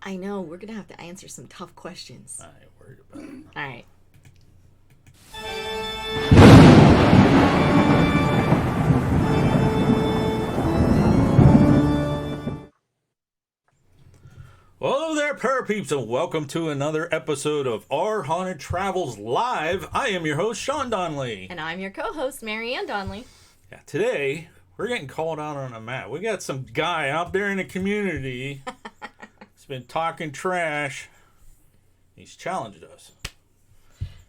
I know. We're going to have to answer some tough questions. I ain't worried about it. All right. Well, hello there, parapeeps, and welcome to another episode of Our Haunted Travels Live. I am your host, Sean Donnelly. And I'm your co-host, Marianne Donnelly. Yeah, today, we're getting called out on a mat. We got some guy out there in the community. He's been talking trash. He's challenged us.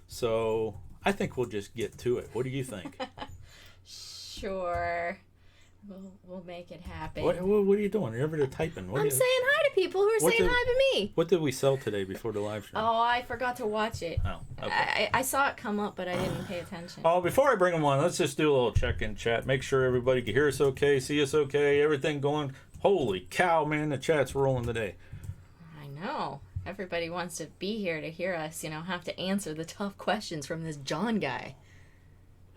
So, I think we'll just get to it. What do you think? Sure. We'll make it happen. What are you doing? You're over there typing. I'm saying hi to people who are saying hi to me. What did we sell today before the live stream? Oh, I forgot to watch it. Oh, okay. I saw it come up, but I didn't pay attention. Oh, before I bring them on, let's just do a little check-in chat. Make sure everybody can hear us okay, see us okay, everything going. Holy cow, man, the chat's rolling today. I know. Everybody wants to be here to hear us, have to answer the tough questions from this John guy.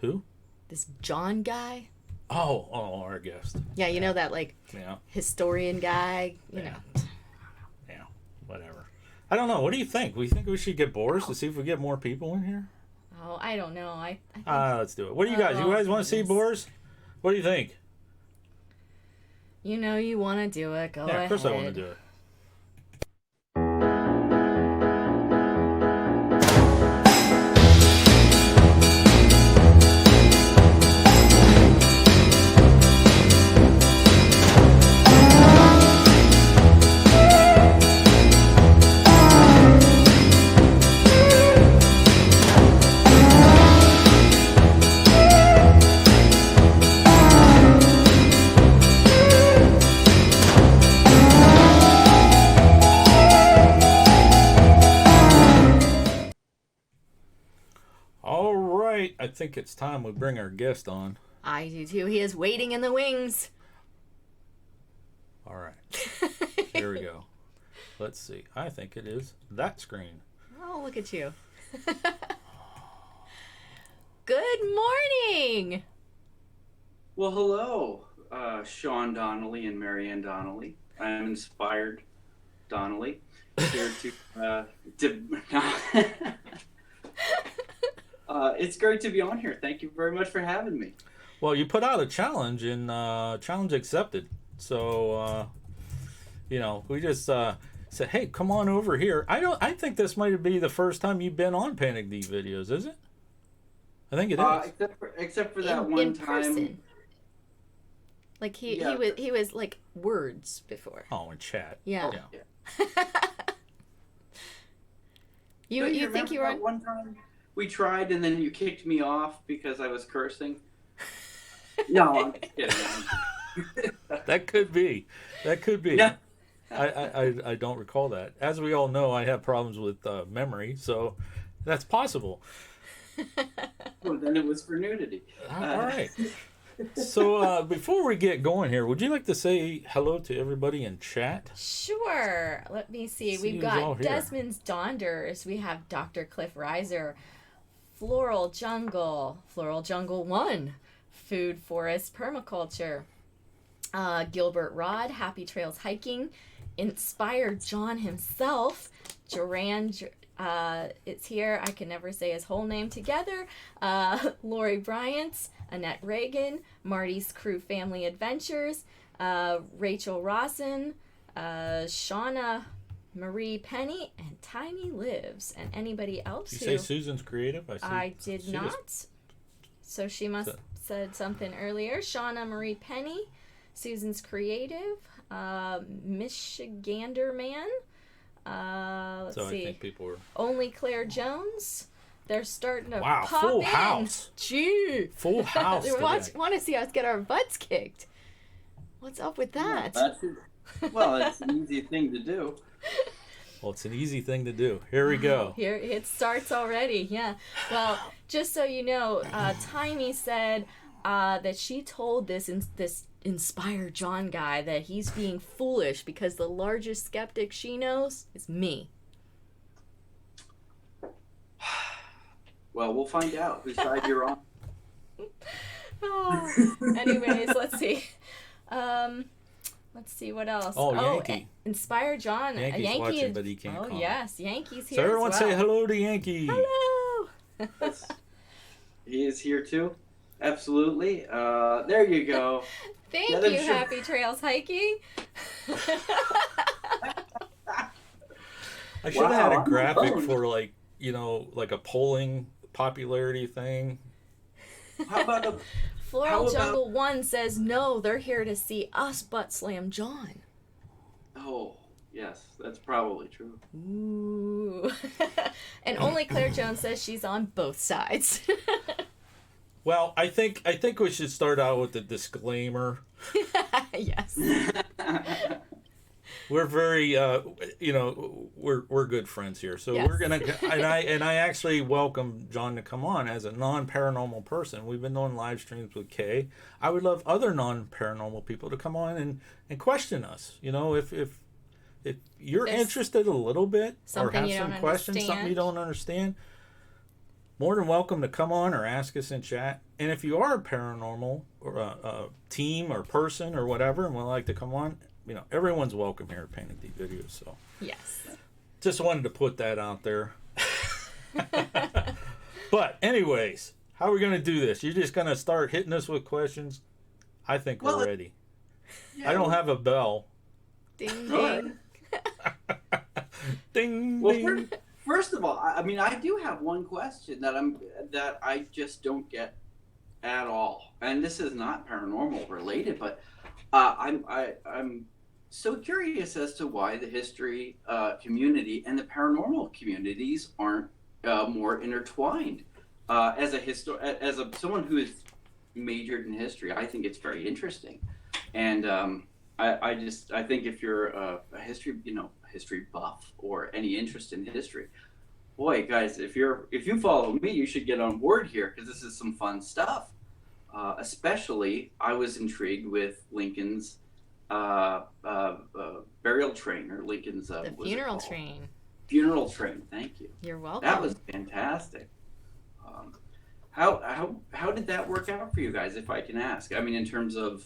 Who? This John guy? Oh, our guest. Yeah, you know that, historian guy, Yeah, whatever. I don't know. What do you think? We think we should get Boris to see if we get more people in here? Oh, I don't know. I think... Let's do it. What do you guys? You guys want to see Boris? What do you think? You want to do it. Go ahead. Yeah, of course I want to do it. I think it's time we bring our guest on. I do too. He is waiting in the wings. All right. Here we go. Let's see. I think it is that screen. Oh, look at you. Good morning. Well, hello, Sean Donnelly and Marianne Donnelly. I am Inspired Donnelly, here it's great to be on here. Thank you very much for having me. Well, you put out a challenge, and challenge accepted. So, we just said, "Hey, come on over here." I think this might be the first time you've been on Panic D videos, is it? I think it is. Except for that one in time. Person. Like he was like words before. Oh, in chat. Yeah. Yeah. You think you were on one time? We tried, and then you kicked me off because I was cursing. No, I'm just kidding. That could be. Yeah. I don't recall that. As we all know, I have problems with memory, so that's possible. Well, then it was for nudity. All right. So before we get going here, would you like to say hello to everybody in chat? Sure. Let me see. We've got Desmond's Donders. We have Dr. Cliff Reiser, Floral Jungle 1, Food Forest Permaculture, Gilbert Rod, Happy Trails Hiking, Inspired John himself, Duran, it's here. I can never say his whole name together. Lori Bryant, Annette Reagan, Marty's Crew Family Adventures, Rachel Rawson, Shauna Marie Penny, and Tiny Lives. And anybody else? Did you say Susan's Creative? I did not. So she must have said something earlier. Shauna Marie Penny, Susan's Creative, Michigander Man. Let's see. I think people were... Only Claire Jones. They're starting to wow, pop full in. House. Gee. Full house. They want to see us get our butts kicked. What's up with that? Well, it's an easy thing to do. Well, it's an easy thing to do. Here we go. Here it starts already. Yeah. Well, just so you know, Tiny said that she told this Inspired John guy that he's being foolish because the largest skeptic she knows is me. Well, we'll find out whose side you're on. Oh. Anyways, let's see. Let's see what else. Oh, Yankee. Inspire John. Yankee's Yankee watching, but he can't Oh, comment. yes. Yankee's here So everyone as well. say hello to Yankee. Hello. He is here too. Absolutely. There you go. Thank you, Happy Trails Hiking. I should have had a graphic for like a polling popularity thing. How about a Floral Jungle 1 says no, they're here to see us butt slam John. Oh, yes, that's probably true. Ooh. And only Claire Jones says she's on both sides. Well, I think we should start out with the disclaimer. Yes. We're very, we're good friends here, so yes. we're gonna. And I actually welcome John to come on as a non-paranormal person. We've been doing live streams with Kay. I would love other non-paranormal people to come on and question us. If you're interested a little bit or have some questions, something you don't understand, more than welcome to come on or ask us in chat. And if you are a paranormal or a team or person or whatever and would like to come on, everyone's welcome here at Panic Deep Videos. So yes, just wanted to put that out there. But anyways, how are we going to do this? You're just going to start hitting us with questions? I think we're ready. Yeah, I don't have a bell. Ding, ding. Ding, well, ding. First of all, I mean, I do have one question that I just don't get at all, and this is not paranormal related, but I'm so curious as to why the history community and the paranormal communities aren't more intertwined. As someone who is majored in history, I think it's very interesting, and I think if you're a history history buff or any interest in history, boy, guys, if you follow me, you should get on board here because this is some fun stuff. Especially, I was intrigued with Lincoln's burial train, or Lincoln's the funeral train. Funeral train. Thank you. You're welcome. That was fantastic. How did that work out for you guys, if I can ask? I mean, in terms of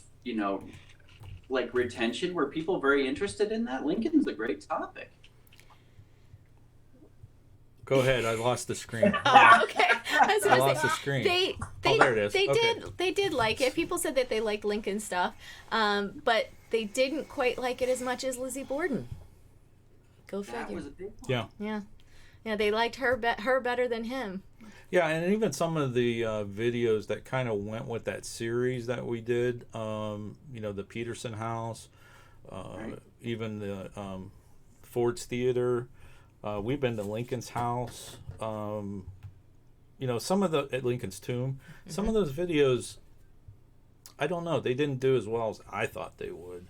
like retention, were people very interested in that? Lincoln's a great topic. Go ahead. I lost the screen. Oh, okay. I lost the screen. There it is. They did like it. People said that they liked Lincoln stuff, but they didn't quite like it as much as Lizzie Borden. Go figure. That was a big one. Yeah. They liked her better than him. Yeah, and even some of the videos that kind of went with that series that we did, the Peterson House, right. Even the Ford's Theater. We've been to Lincoln's house. Some of at Lincoln's tomb. Mm-hmm. Some of those videos, I don't know, they didn't do as well as I thought they would.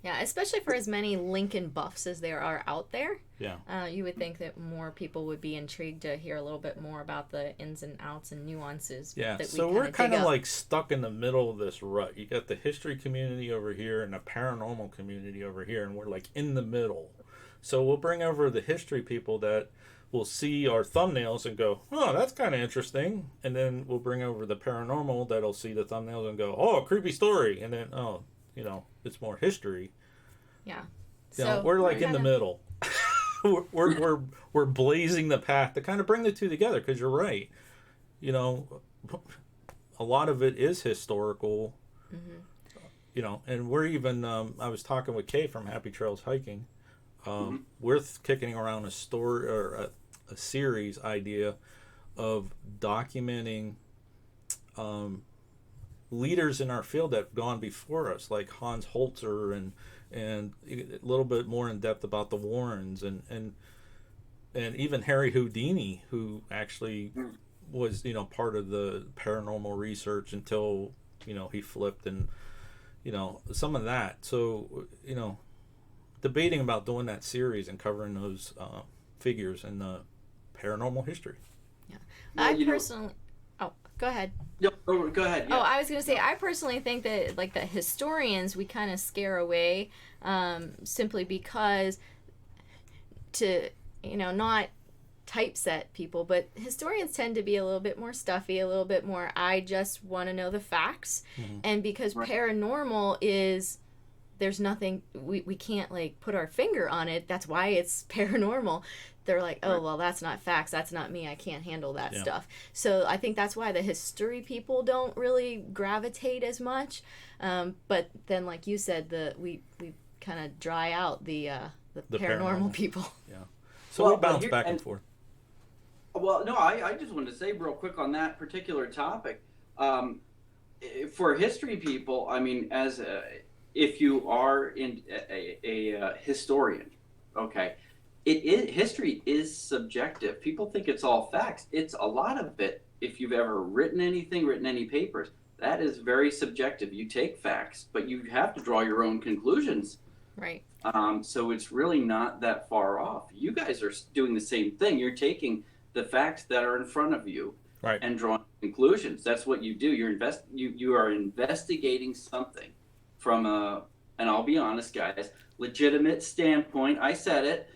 Yeah, especially for as many Lincoln buffs as there are out there. Yeah. You would think that more people would be intrigued to hear a little bit more about the ins and outs and nuances. Yeah, that so we're kind of like stuck in the middle of this rut. You got the history community over here and the paranormal community over here, and we're like in the middle. So we'll bring over the history people that will see our thumbnails and go, oh, that's kind of interesting. And then we'll bring over the paranormal that'll see the thumbnails and go, oh, creepy story. And then, oh, it's more history. Yeah. So we're like in the middle. we're blazing the path to kind of bring the two together, because you're right. A lot of it is historical. Mm-hmm. And we're even, I was talking with Kay from Happy Trails Hiking. We're kicking around a story or a series idea of documenting leaders in our field that have gone before us, like Hans Holzer, and a little bit more in depth about the Warrens, and even Harry Houdini, who actually was part of the paranormal research until he flipped, and some of that. So debating about doing that series and covering those figures in the paranormal history. Yeah, I personally. Oh, go ahead. No, go ahead. Yeah. Oh, I was going to say, I personally think that like the historians we kind of scare away, simply because to not typeset people, but historians tend to be a little bit more stuffy, a little bit more, I just want to know the facts, and because paranormal is there's nothing, we can't like put our finger on it. That's why it's paranormal. They're like, oh, well, that's not facts. That's not me. I can't handle that stuff. So I think that's why the history people don't really gravitate as much. But then, like you said, we kind of dry out the paranormal people. Yeah. So we bounce back and forth. Well, no, I just wanted to say real quick on that particular topic. For history people, I mean, if you are a historian, okay, history is subjective. People think it's all facts. It's a lot of it. If you've ever written any papers, that is very subjective. You take facts, but you have to draw your own conclusions. Right. So it's really not that far off. You guys are doing the same thing. You're taking the facts that are in front of you, right, and drawing conclusions. That's what you do. You are investigating something from and I'll be honest, guys, legitimate standpoint. I said it.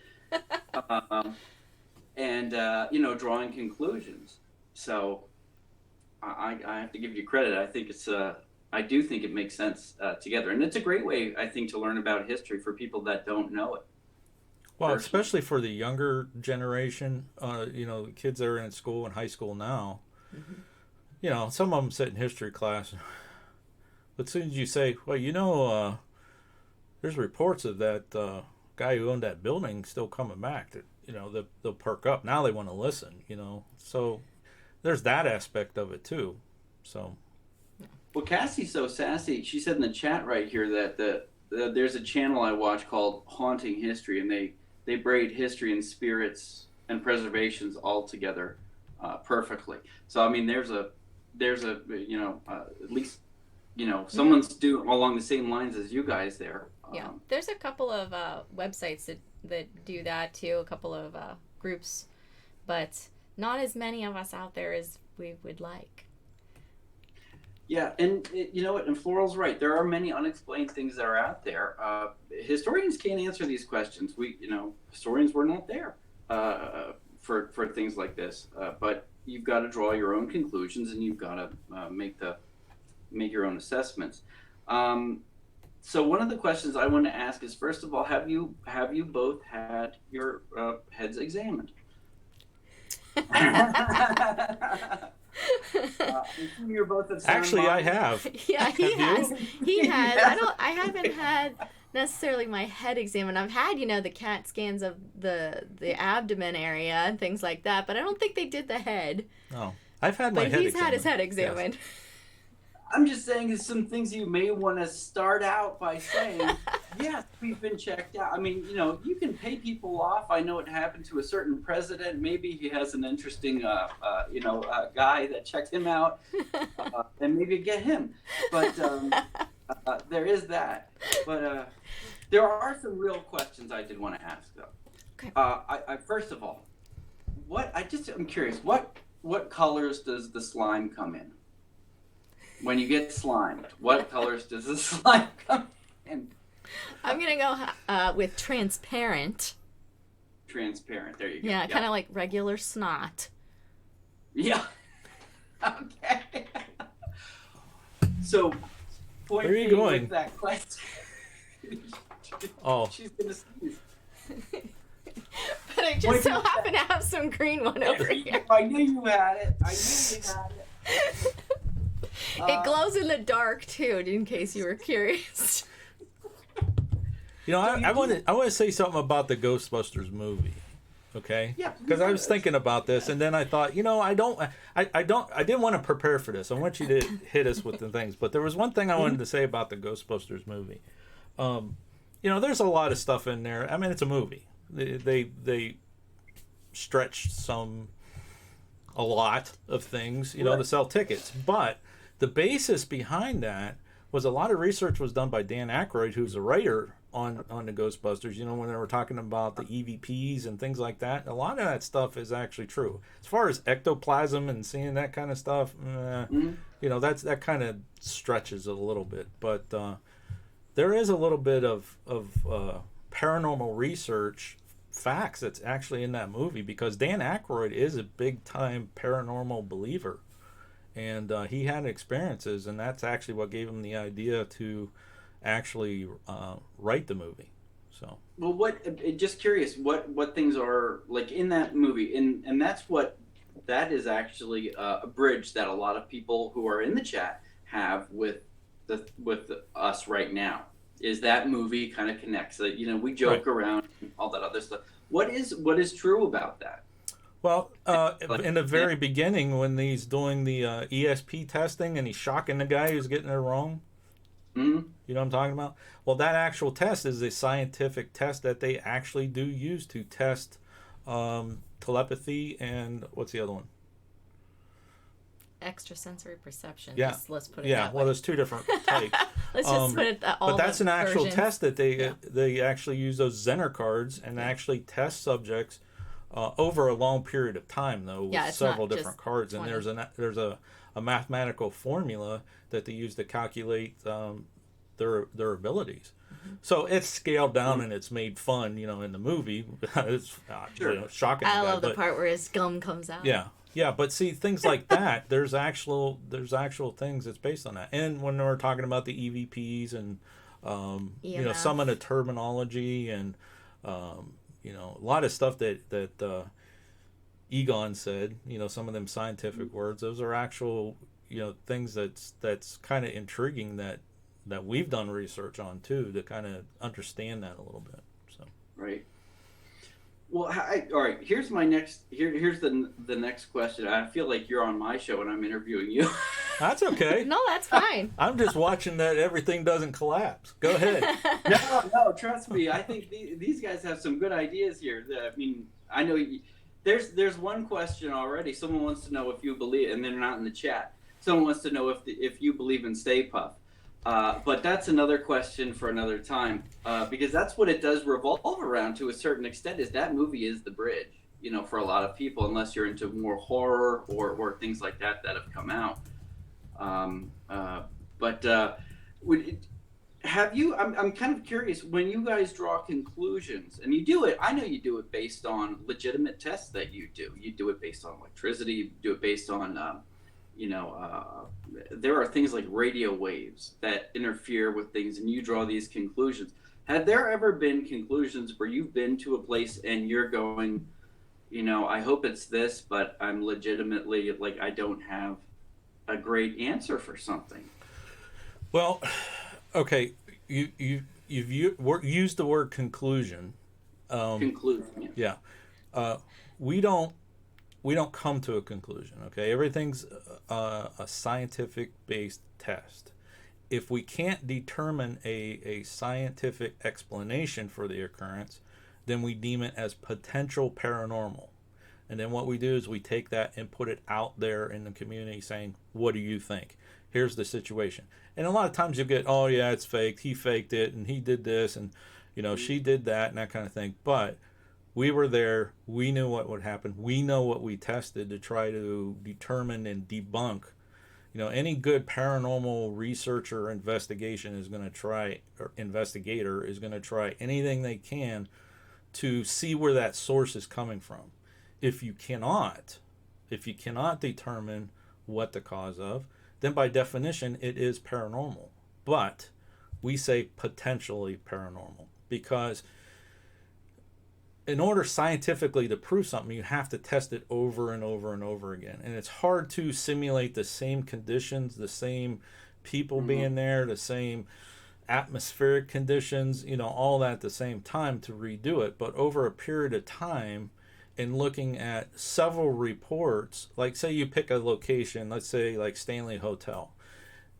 Drawing conclusions. So I have to give you credit. I think I do think it makes sense together, and it's a great way, I think, to learn about history for people that don't know it. Well, especially for the younger generation, kids that are in school and high school now. Mm-hmm. Some of them sit in history class, but as soon as you say, well, there's reports of that guy who owned that building still coming back, that they'll perk up. Now they want to listen. So there's that aspect of it too. So. Well, Cassie's so sassy. She said in the chat right here that there's a channel I watch called Haunting History, and they braid history and spirits and preservations all together perfectly. So I mean, there's a at least someone's doing along the same lines as you guys there. Yeah, there's a couple of websites that do that too. A couple of groups, but not as many of us out there as we would like. Yeah, and you know what? And Floral's right. There are many unexplained things that are out there. Historians can't answer these questions. Historians were not there for things like this. But you've got to draw your own conclusions, and you've got to make your own assessments. So one of the questions I want to ask is, first of all, have you both had your heads examined? You're both of Actually, I have. Yeah, he has. He has. I haven't had necessarily my head examined. I've had, the CAT scans of the abdomen area and things like that, but I don't think they did the head. Oh, I've had my head examined. But he's had his head examined. Yes. I'm just saying there's some things you may want to start out by saying, yes, we've been checked out. I mean, you can pay people off. I know it happened to a certain president. Maybe he has an interesting, guy that checked him out, and maybe get him. But there is that. But there are some real questions I did want to ask, though. Okay. I first of all, I'm curious. What colors does the slime come in? When you get slimed, what colors does the slime come in? I'm going to go with transparent. Transparent, there you go. Yeah, kind of like regular snot. Yeah. Okay. So, where are you going with that question? Oh. She's going to sneeze. But I just so happen to have some green one over here. I knew you had it. It glows in the dark too, in case you were curious. I want to say something about the Ghostbusters movie, okay? Yeah. Because I was thinking about this, and then I thought, I didn't want to prepare for this. I want you to hit us with the things, but there was one thing I wanted to say about the Ghostbusters movie. There's a lot of stuff in there. I mean, it's a movie. They stretched a lot of things, to sell tickets, but the basis behind that was a lot of research was done by Dan Aykroyd, who's a writer on the Ghostbusters. When they were talking about the EVPs and things like that, a lot of that stuff is actually true. As far as ectoplasm and seeing that kind of stuff, that kind of stretches a little bit. But there is a little bit of paranormal research facts that's actually in that movie, because Dan Aykroyd is a big time paranormal believer. And he had experiences, and that's actually what gave him the idea to actually write the movie. So. Well, just curious, what things are like in that movie, and that is actually a bridge that a lot of people who are in the chat have with us right now. Is that movie kind of connects that, we joke around and all that other stuff. What is true about that? Well, in the very beginning, when he's doing the ESP testing and he's shocking the guy who's getting it wrong, mm-hmm. You know what I'm talking about? Well, that actual test is a scientific test that they actually do use to test telepathy and what's the other one? Extrasensory perception. Yeah. Let's put it that way. Well, there's two different types. Let's just put it that all. But that's an actual versions. test that they actually use those Zener cards and actually test subjects over a long period of time, though, with several different cards. 20. And there's a mathematical formula that they use to calculate their abilities. Mm-hmm. So it's scaled down and it's made fun, in the movie. It's shocking. I love the part where his gum comes out. Yeah, but see, things like that, there's actual things that's based on that. And when we're talking about the EVPs and some of the terminology and a lot of stuff that Egon said, some of them scientific words, those are actual things that's kind of intriguing that we've done research on too, to kind of understand that a little bit. So right. Well, all right. Here's my here's the next question. I feel like you're on my show and I'm interviewing you. That's okay. No, that's fine. I'm just watching that everything doesn't collapse. Go ahead. No, trust me. I think these guys have some good ideas here. I mean, I know there's one question already. Someone wants to know if you believe, and they're not in the chat. Someone wants to know if you believe in Stay Puft. But that's another question for another time, because that's what it does revolve around to a certain extent. Is that movie is the bridge, for a lot of people, unless you're into more horror or things like that have come out. Have you? I'm kind of curious, when you guys draw conclusions, and you do it. I know you do it based on legitimate tests that you do. You do it based on electricity. You do it based on there are things like radio waves that interfere with things, and you draw these conclusions. Have there ever been conclusions where you've been to a place and you're going, I hope it's this, but I'm legitimately like, I don't have a great answer for something? Well, okay, you've used the word conclusion. Conclusion. Yeah. We don't come to a conclusion, okay? Everything's a scientific-based test. If we can't determine a scientific explanation for the occurrence, then we deem it as potential paranormal. And then what we do is we take that and put it out there in the community saying, what do you think? Here's the situation. And a lot of times you'll get, oh, yeah, it's faked. He faked it, and he did this, and, she did that, and that kind of thing. But we were there. We knew what would happen. We know what we tested to try to determine and debunk. Any good paranormal researcher or investigator is going to try anything they can to see where that source is coming from. If you cannot determine what the cause of, then by definition it is paranormal. But we say potentially paranormal because in order scientifically to prove something, you have to test it over and over and over again. And it's hard to simulate the same conditions, the same people being there, the same atmospheric conditions, all that at the same time to redo it. But over a period of time and looking at several reports, like say you pick a location, let's say like Stanley Hotel,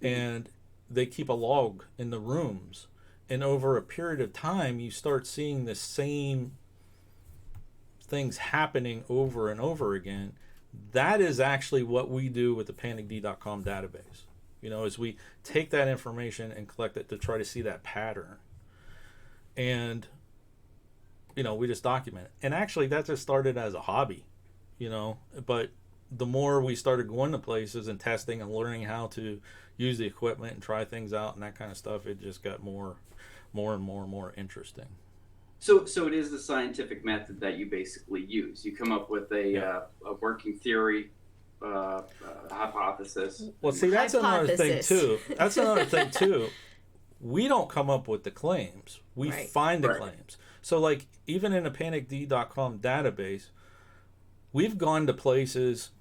and they keep a log in the rooms. And over a period of time, you start seeing the same things happening over and over again. That is actually what we do with the panicd.com database. Is we take that information and collect it to try to see that pattern. And, we just document it. And actually that just started as a hobby, but the more we started going to places and testing and learning how to use the equipment and try things out and that kind of stuff, it just got more and more interesting. So it is the scientific method that you basically use. You come up with a working theory, hypothesis. Well, see, that's another thing too. we don't come up with the claims. We find the claims. So, like, even in a panicd.com database, we've gone to places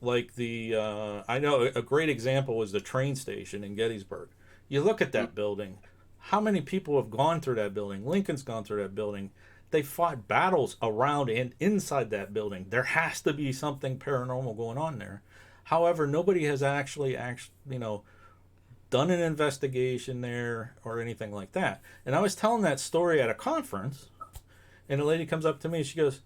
like I know a great example was the train station in Gettysburg. You look at that building, how many people have gone through that building? Lincoln's gone through that building. They fought battles around and inside that building. There has to be something paranormal going on there. However, nobody has actually done an investigation there or anything like that. And I was telling that story at a conference, and a lady comes up to me. She goes,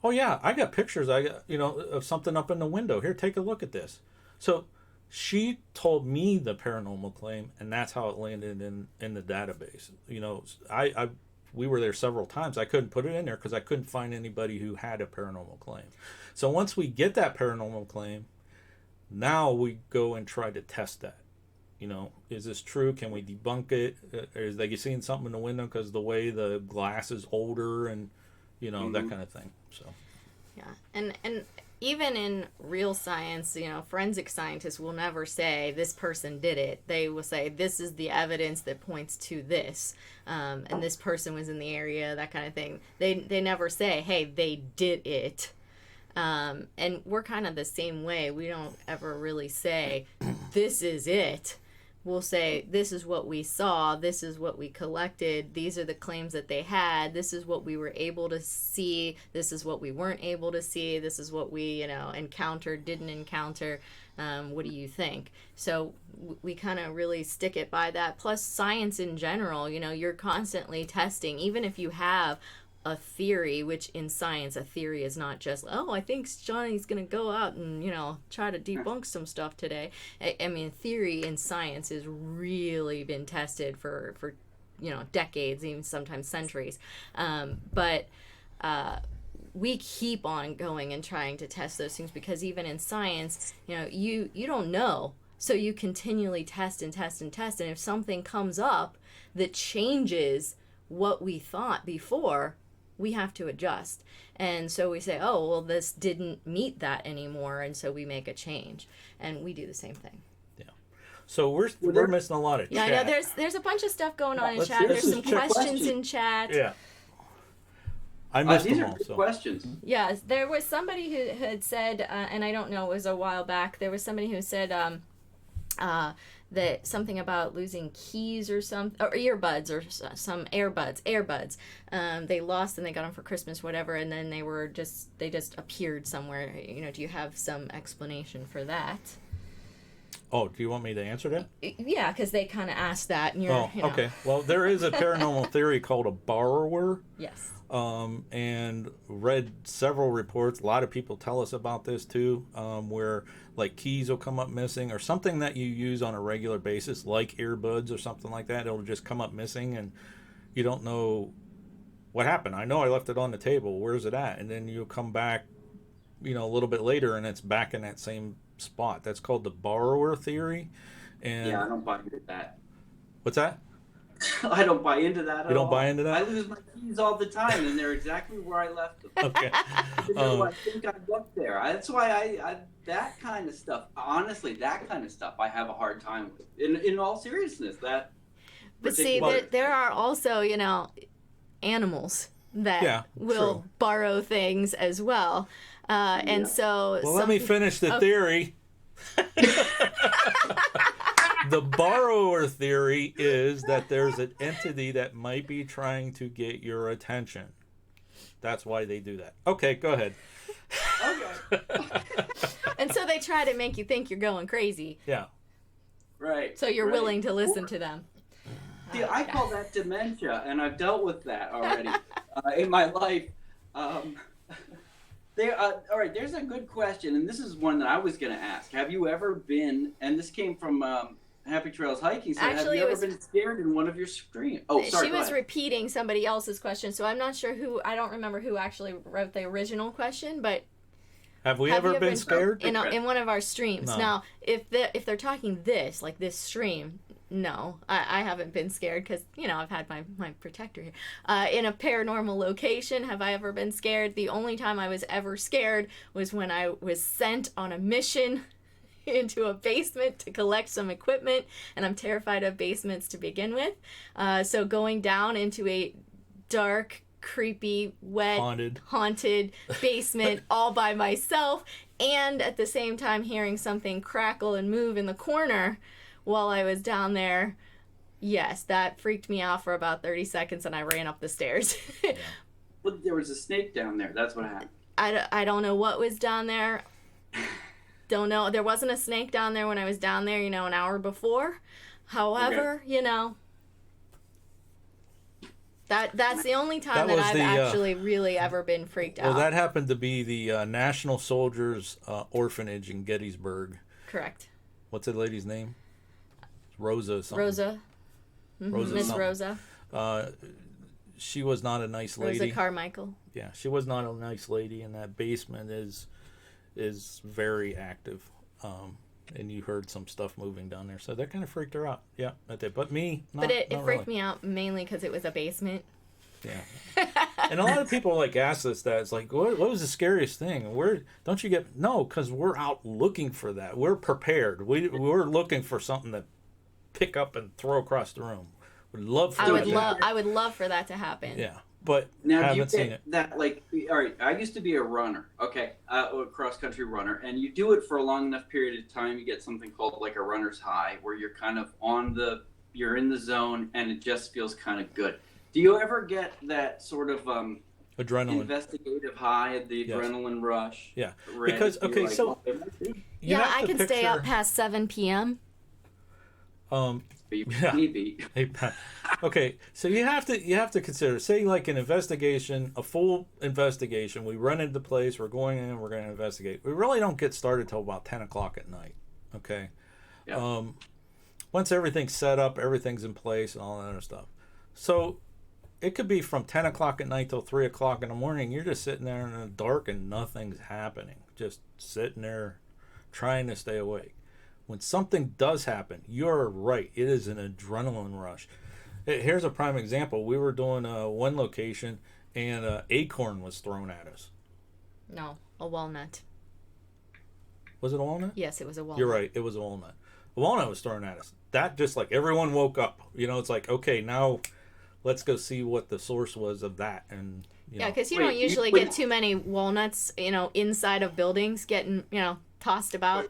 "Oh yeah, I got pictures. I got of something up in the window. Here, take a look at this." So she told me the paranormal claim, and that's how it landed in the database. We were there several times. I couldn't put it in there because I couldn't find anybody who had a paranormal claim. So once we get that paranormal claim, now we go and try to test that. Is this true? Can we debunk it? Is they seeing something in the window because the way the glass is older and that kind of thing. So yeah, and even in real science, forensic scientists will never say this person did it. They will say this is the evidence that points to this, and this person was in the area, that kind of thing. They never say, hey, they did it. And we're kind of the same way. We don't ever really say this is it. We'll say, this is what we saw, this is what we collected, these are the claims that they had, this is what we were able to see, this is what we weren't able to see, this is what we, encountered, didn't encounter, what do you think? So we kind of really stick it by that. Plus science in general, you're constantly testing, even if you have a theory, which in science, a theory is not just, I think Johnny's going to go out and, try to debunk some stuff today. I mean, theory in science has really been tested for decades, even sometimes centuries. But we keep on going and trying to test those things because even in science, you don't know. So you continually test and test and test. And if something comes up that changes what we thought before, we have to adjust. And so we say, this didn't meet that anymore, and so we make a change. And we do the same thing. Yeah. So we're missing a lot of chat. Yeah, I know there's a bunch of stuff going on in chat. There's some questions in chat. Yeah. I missed these them are all. Good questions. Yes, there was somebody who had said, and I don't know, it was a while back, there was somebody who said that something about losing keys or earbuds or some earbuds. They lost and they got them for Christmas, whatever, and then they just appeared somewhere. Do you have some explanation for that? Oh, do you want me to answer that? Yeah, because they kind of asked that. And okay. Well, there is a paranormal theory called a borrower. Yes. And read several reports. A lot of people tell us about this too, where like keys will come up missing or something that you use on a regular basis, like earbuds or something like that. It'll just come up missing and you don't know what happened. I know I left it on the table. Where's it at? And then you'll come back, a little bit later and it's back in that same spot. That's called the borrower theory. And yeah, I don't buy into that. What's that? I don't buy into that at all. You don't buy into that? I lose my keys all the time, and they're exactly where I left them. Okay. I think I left there. That's why I that kind of stuff, honestly, I have a hard time with. In all seriousness, that. But see, there are also, animals that will borrow things as well. And so... Well, let me finish the theory. The borrower theory is that there's an entity that might be trying to get your attention. That's why they do that. Okay, go ahead. Okay. And so they try to make you think you're going crazy. Yeah. Right. So you're willing to listen to them. See, I call that dementia, and I've dealt with that already in my life. All right, there's a good question, and this is one that I was going to ask. Have you ever been, and this came from Happy Trails Hiking, so actually, have you ever been scared in one of your streams? Oh, sorry. She was repeating somebody else's question, so I'm not sure who, I don't remember who actually wrote the original question, but have you ever been scared? In one of our streams. No. Now, if they're talking this stream, no, I haven't been scared because, I've had my protector here. In a paranormal location, have I ever been scared? The only time I was ever scared was when I was sent on a mission into a basement to collect some equipment, and I'm terrified of basements to begin with. So going down into a dark, creepy, wet, haunted basement all by myself, and at the same time hearing something crackle and move in the corner while I was down there. Yes, that freaked me out for about 30 seconds, and I ran up the stairs. Well, there was a snake down there. That's what happened. I don't know what was down there. Don't know. There wasn't a snake down there when I was down there, an hour before. However, that's the only time that I've actually really ever been freaked out. Well, that happened to be the National Soldiers Orphanage in Gettysburg. Correct. What's that lady's name? Rosa something. Rosa. Mm-hmm. Miss Rosa. She was not a nice lady. Rosa Carmichael. Yeah, she was not a nice lady, and that basement is very active. And you heard some stuff moving down there, so that kind of freaked her out. Yeah, that did. But me, not, it not freaked really. me out mainly because it was a basement. Yeah. And a lot of people ask us that. It's like, what was the scariest thing? Don't you get no? Because we're out looking for that. We're prepared. We're looking for something to pick up and throw across the room. Would love for I would love for that to happen. Yeah. But now, haven't seen it. That all right, I used to be a runner, okay, a cross-country runner, and you do it for a long enough period of time, you get something called a runner's high, where you're kind of you're in the zone, and it just feels kind of good. Do you ever get that sort of adrenaline investigative high, the adrenaline rush? Yeah, because I can stay up past 7 p.m. Maybe. Okay, so you have to consider, say an investigation, a full investigation. We run into the place, we're going in, we're going to investigate. We really don't get started till about 10 o'clock at night. Okay. Yeah. Once everything's set up, everything's in place, and all that other stuff. So it could be from 10 o'clock at night till 3 o'clock in the morning. You're just sitting there in the dark and nothing's happening. Just sitting there trying to stay awake. When something does happen, you're right. It is an adrenaline rush. Here's a prime example. We were doing one location, and an acorn was thrown at us. No, a walnut. Was it a walnut? Yes, it was a walnut. You're right. It was a walnut. A walnut was thrown at us. That just everyone woke up. It's okay, now let's go see what the source was of that. And yeah, because you don't usually get too many walnuts, inside of buildings getting, tossed about.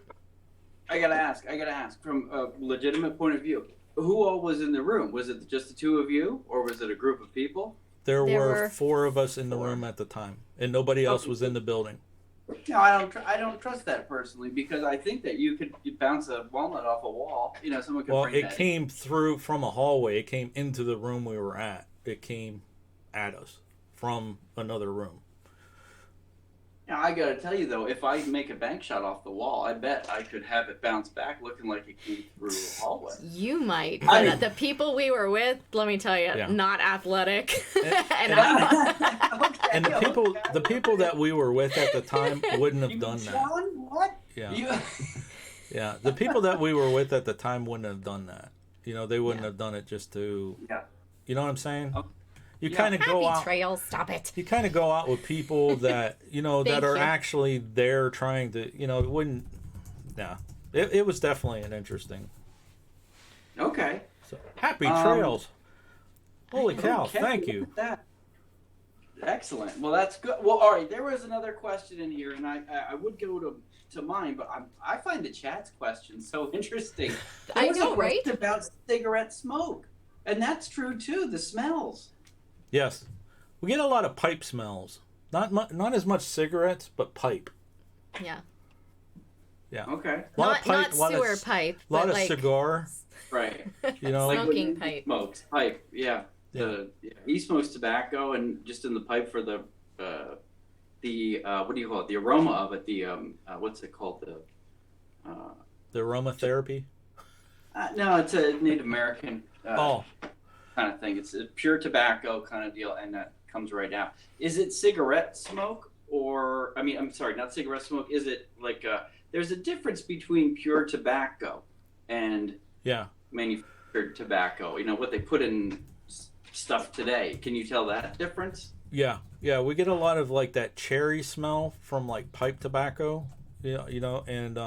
I gotta ask from a legitimate point of view, who all was in the room? Was it just the two of you, or was it a group of people? There were 4 of us in the room at the time, and nobody else was in the building. No, I don't trust that personally, because I think that you bounce a walnut off a wall. Someone could. Well, it came through from a hallway. It came into the room we were at. It came at us from another room. Now, I gotta tell you though, if I make a bank shot off the wall, I bet I could have it bounce back looking like it came through a hallway. You might, but the people we were with, let me tell you, not athletic. And the people that we were with at the time wouldn't have done that. What? Yeah. Yeah, the people that we were with at the time wouldn't have done that. They wouldn't have done it just to. Yeah. You know what I'm saying? Okay. You kind of go out. Trails, stop it. You kind of go out with people that that are actually there trying to. It wouldn't. Yeah, it was definitely an interesting. Okay. So happy trails. Holy cow! Okay, thank you. That. Excellent. Well, that's good. Well, all right. There was another question in here, and I would go to mine, but I find the chat's question so interesting. I know, right? About cigarette smoke, and that's true too. The smells. Yes, we get a lot of pipe smells. Not as much cigarettes, but pipe. Yeah. Yeah. Okay. Not sewer pipe. A lot of cigar. Right. Smoking pipe. Smokes pipe. Yeah. He smokes tobacco, and just in the pipe for the what do you call it? The aroma of it. The what's it called? The aromatherapy. No, it's a Native American. Kind of thing. It's a pure tobacco kind of deal, and that comes right out. Is it cigarette smoke, or I'm sorry, not cigarette smoke. Is it there's a difference between pure tobacco and manufactured tobacco? What they put in stuff today. Can you tell that difference? Yeah, we get a lot of that cherry smell from pipe tobacco. And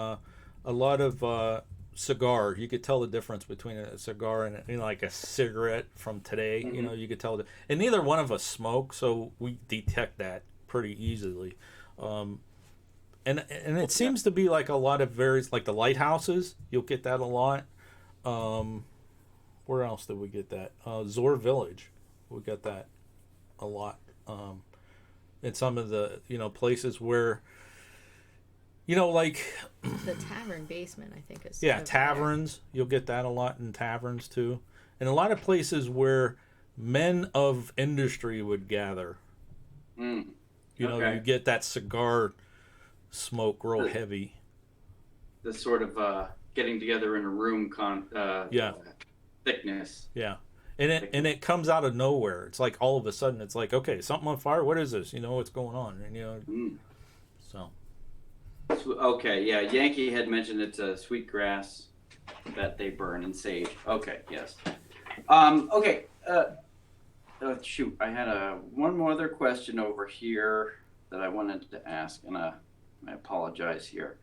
a lot of cigar. You could tell the difference between a cigar and like a cigarette from today. Mm-hmm. You know, you could tell. And neither one of us smoke, so we detect that pretty easily. And it seems to be like a lot of various, like the lighthouses. You'll get that a lot. Where else did we get that? Zor Village, we got that a lot. In some of the places where, like the tavern basement, I think is. Yeah, taverns. You'll get that a lot in taverns too, and a lot of places where men of industry would gather. You get that cigar smoke real heavy. The sort of getting together in a room thickness. Yeah. And it comes out of nowhere. It's like all of a sudden it's like, okay, something on fire, what is this? What's going on? And so okay, yeah, Yankee had mentioned it's a sweetgrass that they burn and sage. Okay, yes. Okay. Shoot, I had one more other question over here that I wanted to ask, and I apologize here.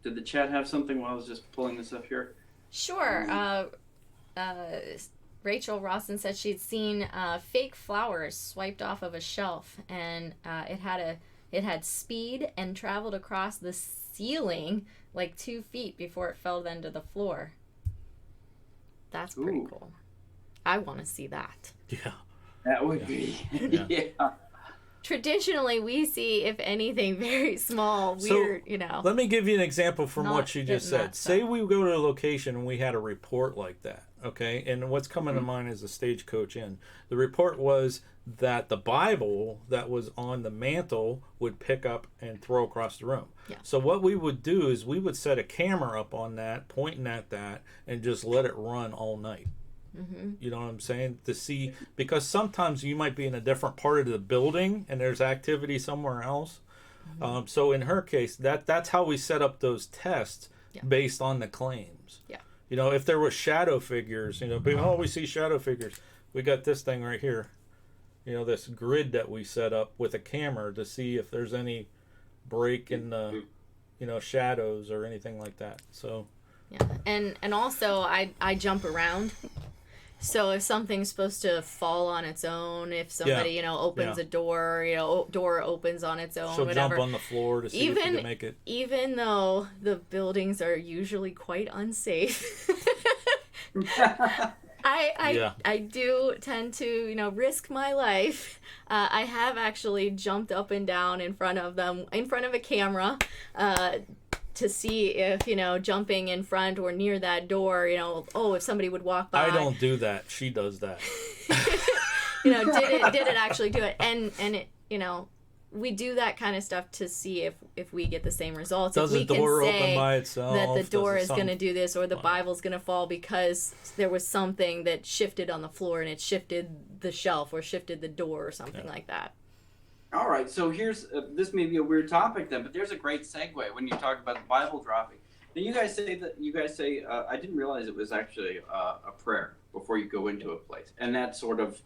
Did the chat have something while I was just pulling this up here? Sure. Rachel Rawson said she'd seen fake flowers swiped off of a shelf, and it had speed and traveled across the ceiling like 2 feet before it fell then to the floor. That's pretty cool. I want to see that. Yeah. That would be. Yeah. Traditionally, we see, if anything, very small, weird, Let me give you an example from Not what she just said. Say we go to a location and we had a report like that, okay? And what's coming to mind is the Stagecoach Inn. The report was that the Bible that was on the mantle would pick up and throw across the room. Yeah. So what we would do is we would set a camera up on that, pointing at that, and just let it run all night. Mm-hmm. You know what I'm saying? To see, because sometimes you might be in a different part of the building and there's activity somewhere else. Mm-hmm. So in her case, that's how we set up those tests based on the claims. Yeah. If there was shadow figures, we see shadow figures. We got this thing right here. This grid that we set up with a camera to see if there's any break in the, shadows or anything like that. So. Yeah, and also I jump around. So if something's supposed to fall on its own, if somebody, opens a door, door opens on its own, she'll whatever. Jump on the floor to see if you can make it. Even though the buildings are usually quite unsafe, I do tend to, risk my life. I have actually jumped up and down in front of a camera, to see if, jumping in front or near that door, if somebody would walk by. I don't do that. She does that. Did it actually do it? And it, we do that kind of stuff to see if we get the same results. Does the door open by itself? That the door is going to do this, or the Bible's going to fall because there was something that shifted on the floor and it shifted the shelf or shifted the door or something like that. All right, so here's this may be a weird topic then, but there's a great segue when you talk about the Bible dropping. Now you guys say I didn't realize it was actually a prayer before you go into a place, and that's sort of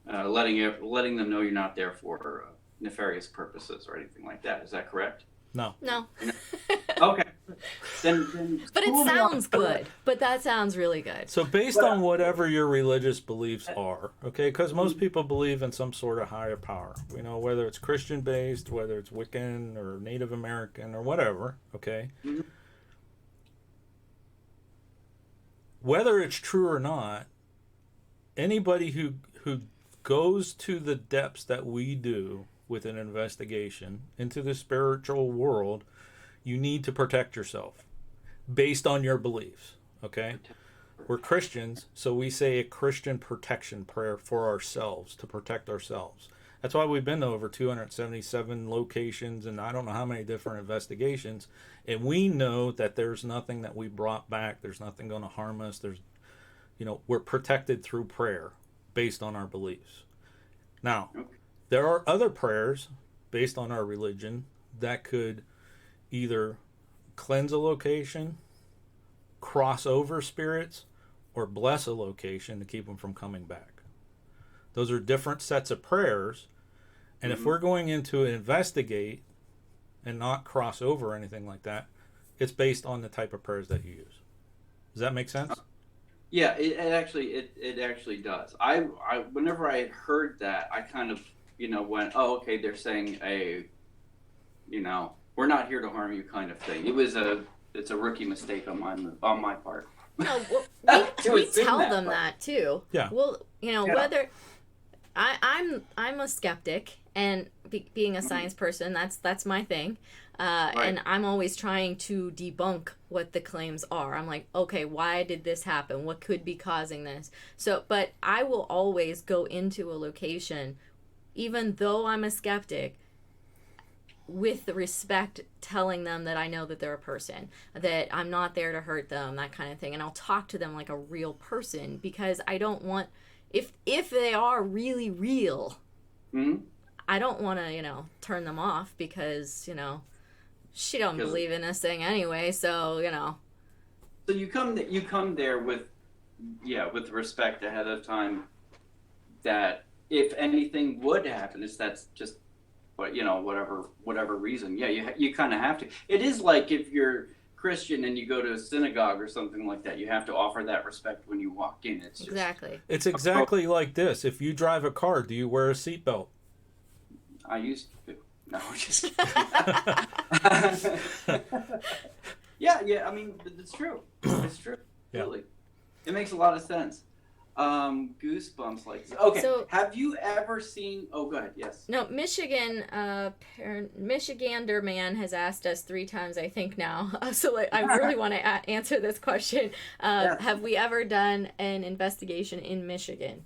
letting them know you're not there for nefarious purposes or anything like that. Is that correct? No. Okay. Then but it sounds good. But that sounds really good. So based on whatever your religious beliefs are, okay, because most people believe in some sort of higher power. Whether it's Christian based, whether it's Wiccan or Native American or whatever, okay. Mm-hmm. Whether it's true or not, anybody who goes to the depths that we do with an investigation into the spiritual world, you need to protect yourself based on your beliefs, okay? We're Christians, so we say a Christian protection prayer for ourselves, to protect ourselves. That's why we've been to over 277 locations and I don't know how many different investigations, and we know that there's nothing that we brought back, there's nothing going to harm us, we're protected through prayer based on our beliefs. Now, there are other prayers based on our religion that could either cleanse a location, cross over spirits, or bless a location to keep them from coming back. Those are different sets of prayers, and if we're going in to investigate and not cross over or anything like that, It's based on the type of prayers that you use. Does that make sense? Yeah, it actually does. I whenever I had heard that, I kind of went, oh, okay, they're saying we're not here to harm you kind of thing. It's a rookie mistake on my part. No, we tell them that too. Yeah. Well, whether I'm a skeptic, and being a science person, that's my thing. Right. And I'm always trying to debunk what the claims are. I'm like, okay, why did this happen? What could be causing this? So, but I will always go into a location, even though I'm a skeptic, with the respect, telling them that I know that they're a person, that I'm not there to hurt them, that kind of thing. And I'll talk to them like a real person, because I don't want, if they are really real, I don't want to, turn them off because, she don't believe in this thing anyway, so, So you come there with respect ahead of time, that if anything would happen, that's just, whatever reason. Yeah, you kind of have to. It is like if you're Christian and you go to a synagogue or something like that, you have to offer that respect when you walk in. It's just, exactly. It's exactly like this. If you drive a car, do you wear a seatbelt? I used to. No, just kidding. Yeah. I mean, it's true. It's true. Yeah. Really, it makes a lot of sense. Goosebumps like this. Okay. So, have you ever seen? Oh, go ahead. Yes. No, Michigan. Michigander man has asked us 3 times, I think now. So I really want to answer this question. Yes. Have we ever done an investigation in Michigan?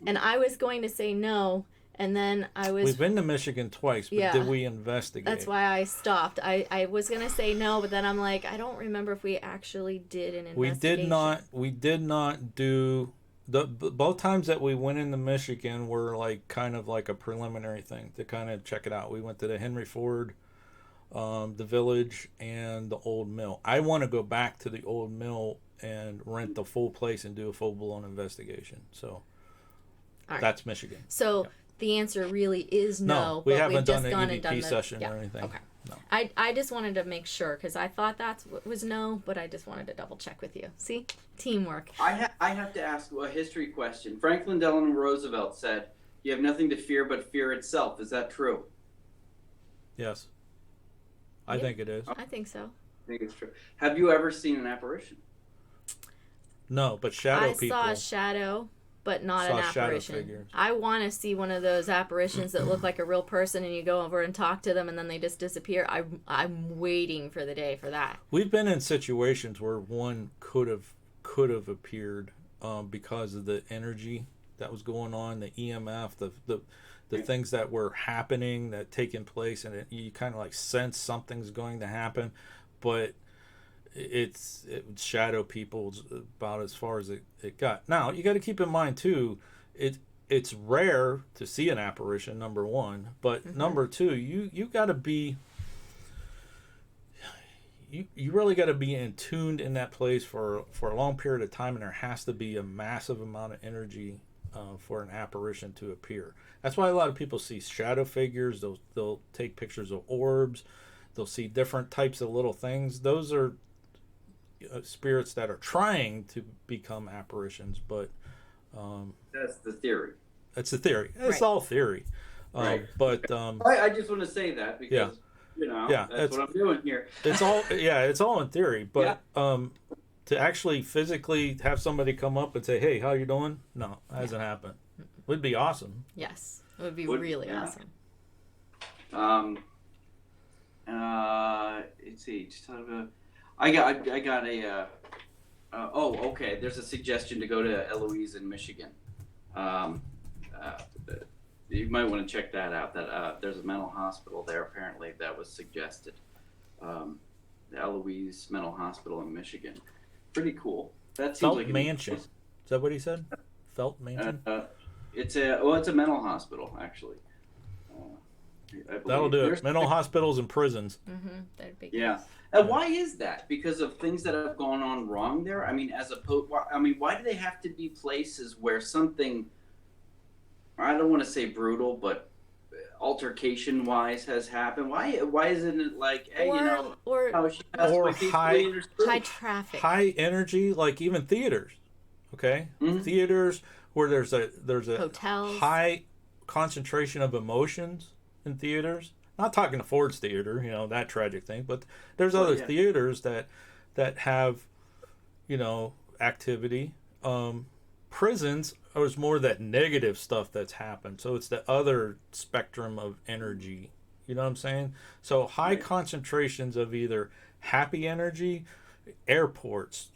And I was going to say no. And then We've been to Michigan twice, but did we investigate? That's why I stopped. I was going to say no, but then I'm like, I don't remember if we actually did an investigation. We did not do... Both times that we went into Michigan were like kind of like a preliminary thing to kind of check it out. We went to the Henry Ford, the Village, and the Old Mill. I want to go back to the Old Mill and rent the full place and do a full-blown investigation. So that's Michigan. So... The answer really is no. We but haven't we've done just an gone EVP and done session or anything. Okay. No. I just wanted to make sure, because I thought that was no, but I just wanted to double check with you. See? Teamwork. I have to ask a history question. Franklin Delano Roosevelt said, "You have nothing to fear but fear itself." Is that true? Yes. I think it is. I think so. I think it's true. Have you ever seen an apparition? No, but shadow people. I saw a shadow. But not an apparition. I want to see one of those apparitions that look like a real person, and you go over and talk to them, and then they just disappear. I'm waiting for the day for that. We've been in situations where one could have appeared because of the energy that was going on, the EMF, the things that were happening, that taking place, and you kind of like sense something's going to happen, but it's shadow people about as far as it got. Now you got to keep in mind too, it's rare to see an apparition, number one, but number two, you got to be you really got to be tuned in that place for a long period of time, and there has to be a massive amount of energy for an apparition to appear. That's why a lot of people see shadow figures. They'll take pictures of orbs. They'll see different types of little things. Those are spirits that are trying to become apparitions, but that's the theory. It's the theory. It's all theory. Right. But I just want to say that because that's what I'm doing here. It's all in theory, but to actually physically have somebody come up and say, "Hey, how you doing?" No, it hasn't happened. Would be awesome. Yes, it would be really awesome. Let's see. Just out of a. I got a. Okay. There's a suggestion to go to Eloise in Michigan. You might want to check that out. That there's a mental hospital there apparently that was suggested. The Eloise Mental Hospital in Michigan. Pretty cool. That seems Felt like Mansion. Is that what he said? Felt Mansion. It's a mental hospital actually. That'll do it. Mental hospitals and prisons. That'd be good. And why is that? Because of things that have gone on wrong there? I mean, why do they have to be places where something, I don't want to say brutal, but altercation wise has happened? Why isn't it like, hey, or she passed away peacefully in her sleep? high traffic, high energy, like even theaters, okay? Mm-hmm. Theaters where there's a hotels, high concentration of emotions in theaters. Not talking to Ford's theater, that tragic thing, but there's other theaters that have, activity. Prisons is more that negative stuff that's happened. So it's the other spectrum of energy. You know what I'm saying? So high concentrations of either happy energy, airports,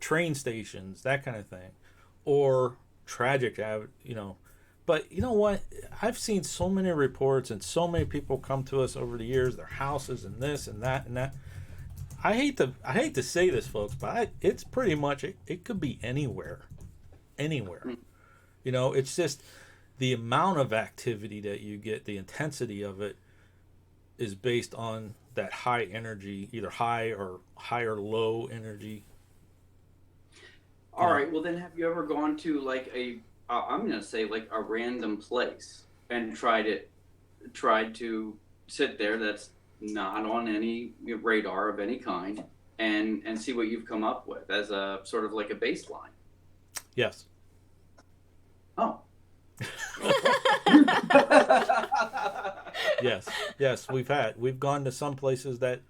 train stations, that kind of thing, or tragic, But you know what? I've seen so many reports and so many people come to us over the years, their houses and this and that and that. I hate to say this, folks, but it's pretty much it could be anywhere. It's just the amount of activity that you get, the intensity of it is based on that high energy, either high or low energy. All right. Well, then have you ever gone to like I'm going to say like a random place and tried to sit there that's not on any radar of any kind and see what you've come up with as a sort of like a baseline? Yes. Oh. Yes, we've gone to some places that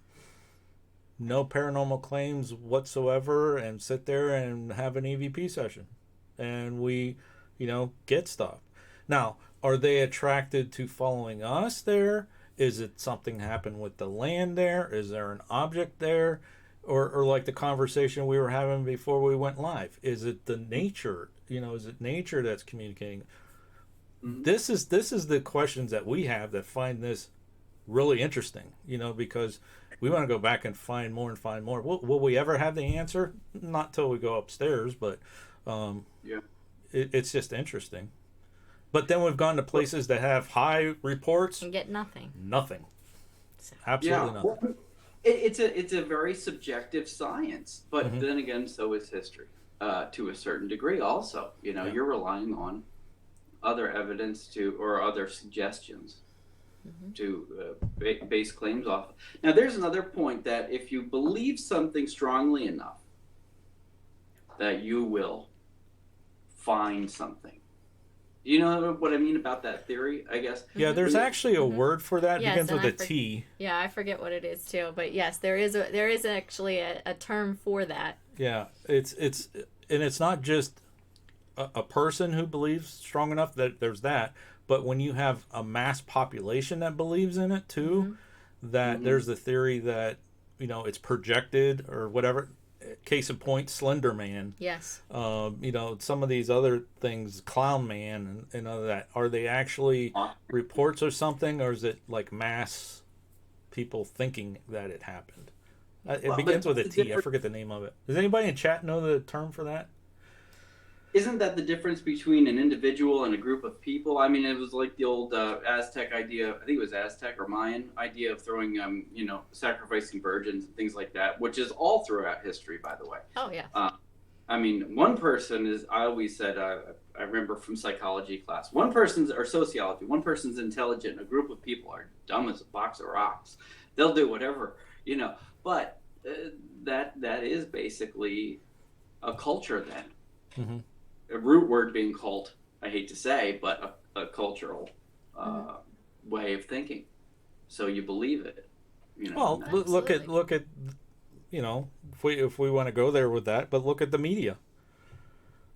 no paranormal claims whatsoever and sit there and have an EVP session. And we, get stuff. Now, are they attracted to following us there? Is it something happened with the land there? Is there an object there? Or like the conversation we were having before we went live, is it the nature? Is it nature that's communicating? Mm-hmm. This is the questions that we have that find this really interesting, because we want to go back and find more. Will we ever have the answer? Not till we go upstairs, but it's just interesting. But then we've gone to places that have high reports and get nothing. Absolutely nothing. Well, it's a very subjective science, but then again, so is history to a certain degree. Also, you're relying on other evidence or other suggestions to base claims off. Now, there's another point that if you believe something strongly enough, that you will find something. You know what I mean about that theory, I guess? Yeah, there's actually a word for that. It begins with a T. Yeah, I forget what it is too, but yes, there is actually a term for that. Yeah, it's not just a person who believes strong enough that there's that, but when you have a mass population that believes in it too, that there's the theory that it's projected or whatever. Case in point, Slender Man. Yes. Some of these other things, Clown Man and all that. Are they actually reports or something, or is it like mass people thinking that it happened? It begins with a T. I forget the name of it. Does anybody in chat know the term for that? Isn't that the difference between an individual and a group of people? I mean, it was like the old Aztec idea. I think it was Aztec or Mayan idea of throwing, sacrificing virgins and things like that, which is all throughout history, by the way. Oh, yeah. I mean, one person is, I always said, I remember from psychology class, or sociology, one person's intelligent and a group of people are dumb as a box of rocks. They'll do whatever, but that is basically a culture then. Mm-hmm. A root word being cult, I hate to say, but a cultural way of thinking. So you believe it. Well, look at if we want to go there with that, but look at the media.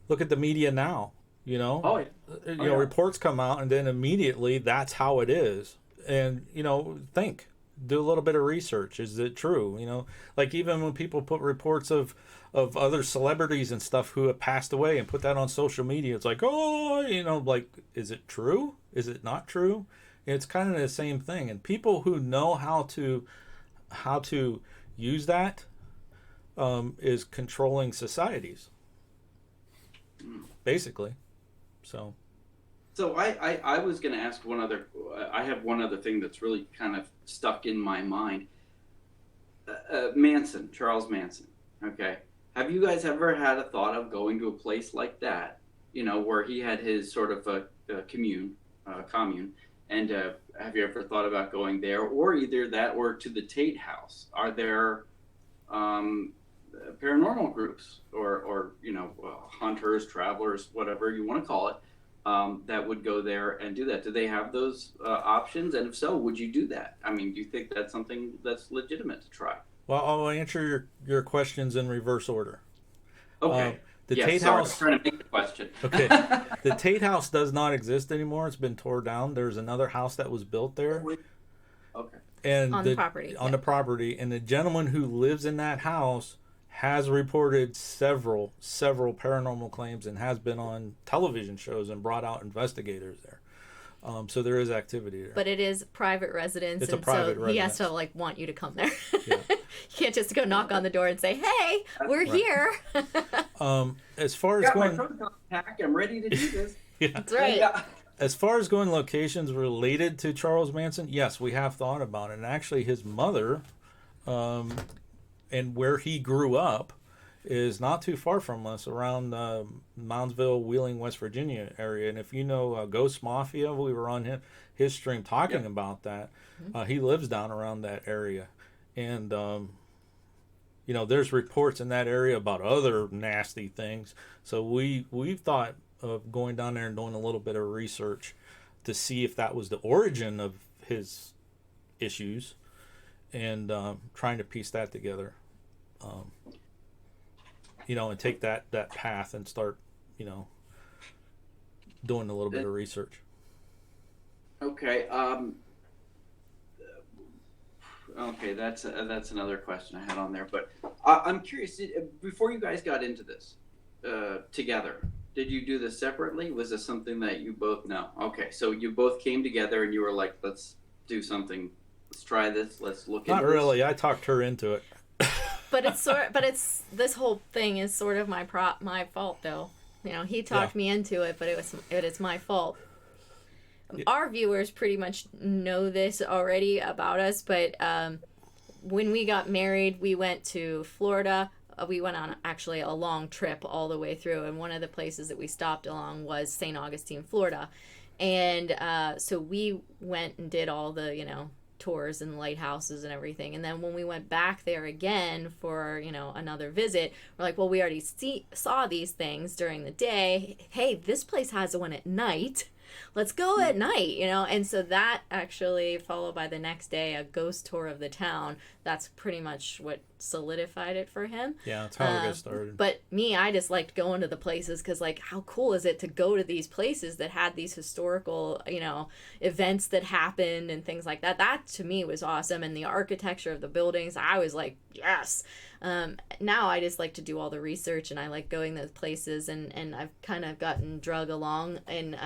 Look at the media now. Reports come out, and then immediately that's how it is. And do a little bit of research. Is it true? Like even when people put reports of other celebrities and stuff who have passed away and put that on social media, it's like, is it true? Is it not true? It's kind of the same thing. And people who know how to use that is controlling societies, basically. So I was going to ask I have one other thing that's really kind of stuck in my mind. Charles Manson. Okay. Have you guys ever had a thought of going to a place like that, where he had his sort of a commune, And have you ever thought about going there, or either that or to the Tate House? Are there paranormal groups or hunters, travelers, whatever you want to call it, that would go there and do that? Do they have those options? And if so, would you do that? I mean, do you think that's something that's legitimate to try? Well, I'll answer your questions in reverse order. Okay. The yes, Tate sorry, House. I was trying to make the question. Okay. The Tate House does not exist anymore. It's been torn down. There's another house that was built there. Okay. And on the property. On the property. And the gentleman who lives in that house has reported several paranormal claims and has been on television shows and brought out investigators there. So there is activity there. But it is private residence, it's and a private so residence. He has to like want you to come there. Yeah. You can't just go knock on the door and say, "Hey, we're here." As far as got going, my proton pack. I'm ready to do this. Yeah. That's right. Yeah. As far as going locations related to Charles Manson, yes, we have thought about it. And actually, his mother, and where he grew up, is not too far from us, around Moundsville, Wheeling, West Virginia area. And if you know Ghost Mafia, we were on his stream talking about that. He lives down around that area. And, there's reports in that area about other nasty things. So we've thought of going down there and doing a little bit of research to see if that was the origin of his issues, and trying to piece that together. And take that path and start, doing a little bit of research. Okay. Okay, that's another question I had on there. But I'm curious, before you guys got into this together, did you do this separately? Was this something that you both know? Okay, so you both came together and you were like, let's do something. Let's try this. Let's look into Not really. I talked her into it. But it's this whole thing is sort of my fault though. He talked me into it, but it is my fault. Our viewers pretty much know this already about us, but when we got married, we went to Florida. We went on actually a long trip all the way through, and one of the places that we stopped along was St. Augustine, Florida. And so we went and did all the, tours and lighthouses and everything. And then when we went back there again for, another visit, we're like, well, we already saw these things during the day. Hey, this place has one at night. Let's go at night, and so that actually followed by the next day a ghost tour of the town. That's pretty much what solidified it for him. Yeah, that's how it got started. But me, I just liked going to the places because, like, how cool is it to go to these places that had these historical, events that happened and things like that. That to me was awesome, and the architecture of the buildings, I was like, yes. Now I just like to do all the research, and I like going to those places, and I've kind of gotten drug along, and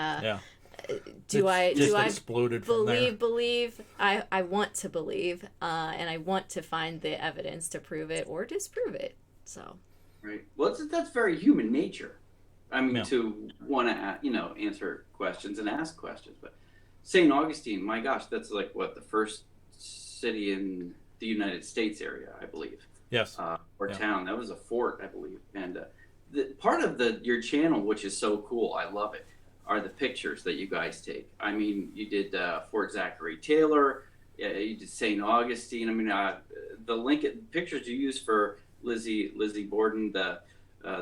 do I believe I want to believe, and I want to find the evidence to prove it or disprove it. So right. Well, that's very human nature. I mean, to want to answer questions and ask questions. But St. Augustine, my gosh, that's like the first city in the United States area, I believe. Yes. Or town. That was a fort, I believe. And the part of your channel, which is so cool, I love it, are the pictures that you guys take. I mean, you did Fort Zachary Taylor, you did St. Augustine. I mean, the pictures you used for Lizzie Borden, the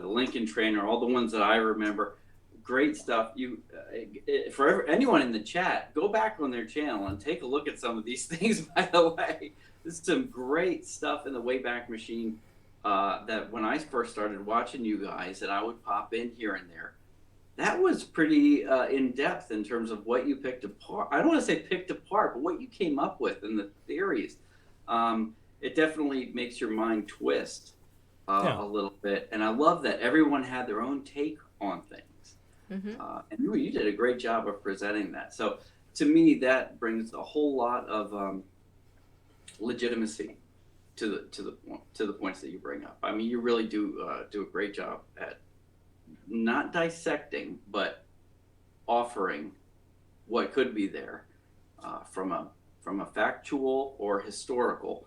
Lincoln trainer, all the ones that I remember, great stuff. You, for anyone in the chat, go back on their channel and take a look at some of these things. By the way, this is some great stuff in the Wayback Machine that when I first started watching you guys, and I would pop in here and there. That was pretty in depth in terms of what you picked apart. I don't want to say picked apart, but what you came up with and the theories. It definitely makes your mind twist a little bit. And I love that everyone had their own take on things. Mm-hmm. And you did a great job of presenting that. So to me, that brings a whole lot of legitimacy to the points that you bring up. I mean, you really do a great job at not dissecting, but offering what could be there from a factual or historical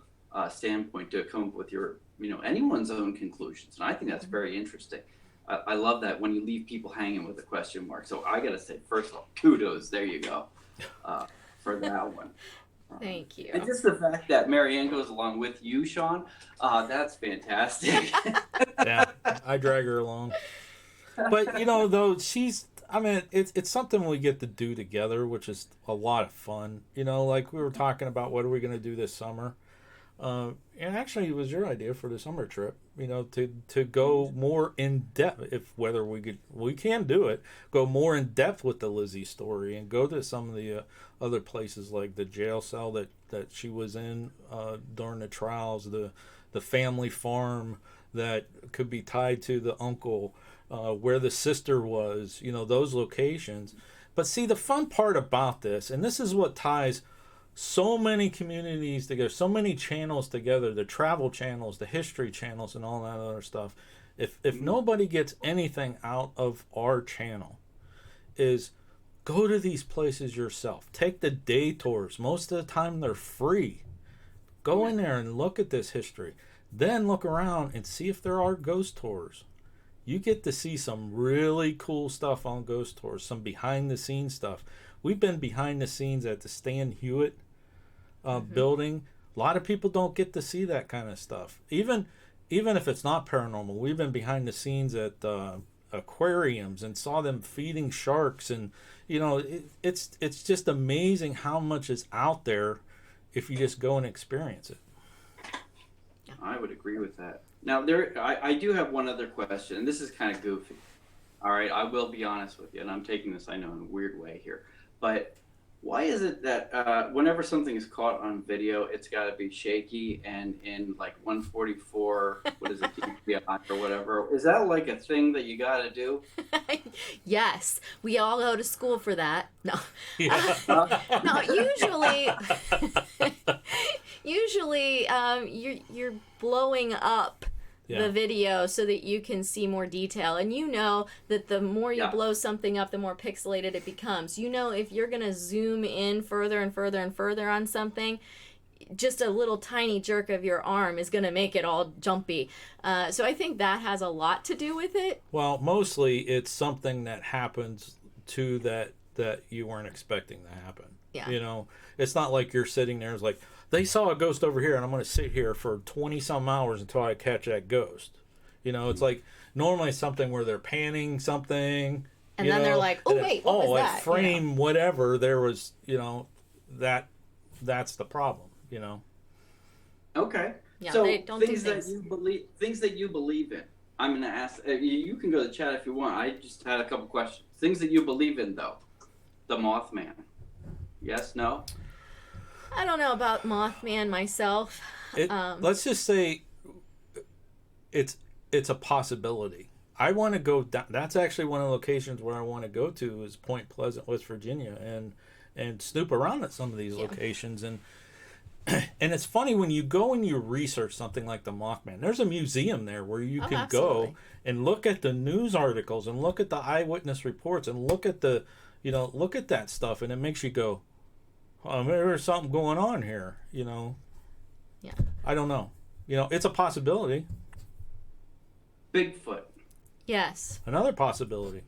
standpoint to come up with your, anyone's own conclusions. And I think that's very interesting. I love that when you leave people hanging with a question mark. So I got to say, first of all, kudos. There you go. that one. Thank you. And just the fact that Marianne goes along with you, Sean, that's fantastic. Yeah, I drag her along. But, you know, though, it's something we get to do together, which is a lot of fun. You know, like we were talking about, what are we going to do this summer? And actually, it was your idea for the summer trip, you know, to go more in depth, we can do it, go more in depth with the Lizzie story and go to some of the other places, like the jail cell that she was in during the trials, the family farm that could be tied to the uncle, where the sister was, you know, those locations. But see, the fun part about this, and this is what ties so many communities together, so many channels together, the travel channels, the history channels, and all that other stuff. If nobody gets anything out of our channel, is go to these places yourself. Take the day tours. Most of the time they're free. Go in there and look at this history. Then look around and see if there are ghost tours. You get to see some really cool stuff on ghost tours, some behind the scenes stuff. We've been behind the scenes at the Stan Hewitt building. A lot of people don't get to see that kind of stuff. Even if it's not paranormal, we've been behind the scenes at aquariums and saw them feeding sharks, and you know, it's just amazing how much is out there if you just go and experience it. I would agree with that. Now, I do have one other question, and this is kind of goofy. All right, I will be honest with you, and I'm taking this, I know, in a weird way here. But why is it that whenever something is caught on video, it's got to be shaky and in like 144, what is it, DPI or whatever? Is that like a thing that you got to do? Yes, we all go to school for that. No, Yeah. no. Usually, you're blowing up the video so that you can see more detail, and you know that the more you blow something up, the more pixelated it becomes. You know, if you're gonna zoom in further and further and further on something, just a little tiny jerk of your arm is gonna make it all jumpy. So I think that has a lot to do with it. Well, mostly it's something that happens to that you weren't expecting to happen. Yeah. You know, it's not like you're sitting there, it's like, they saw a ghost over here and I'm going to sit here for 20 some hours until I catch that ghost. You know, it's like normally something where they're panning something. And then they're like, oh, wait, what was that? At frame whatever, there was, you know, that's the problem, you know. Okay. Yeah, so they don't things do that you believe in. I'm going to ask, you can go to the chat if you want. I just had a couple questions. Things that you believe in, though. The Mothman. Yes, no? I don't know about Mothman myself. Let's just say it's a possibility. I want to go down. That's actually one of the locations where I want to go to is Point Pleasant, West Virginia, and snoop around at some of these locations. And it's funny when you go and you research something like the Mothman. There's a museum there where you can go and look at the news articles and look at the eyewitness reports and look at look at that stuff, and it makes you go, there's something going on here, you know. Yeah. I don't know. You know, it's a possibility. Bigfoot. Yes. Another possibility.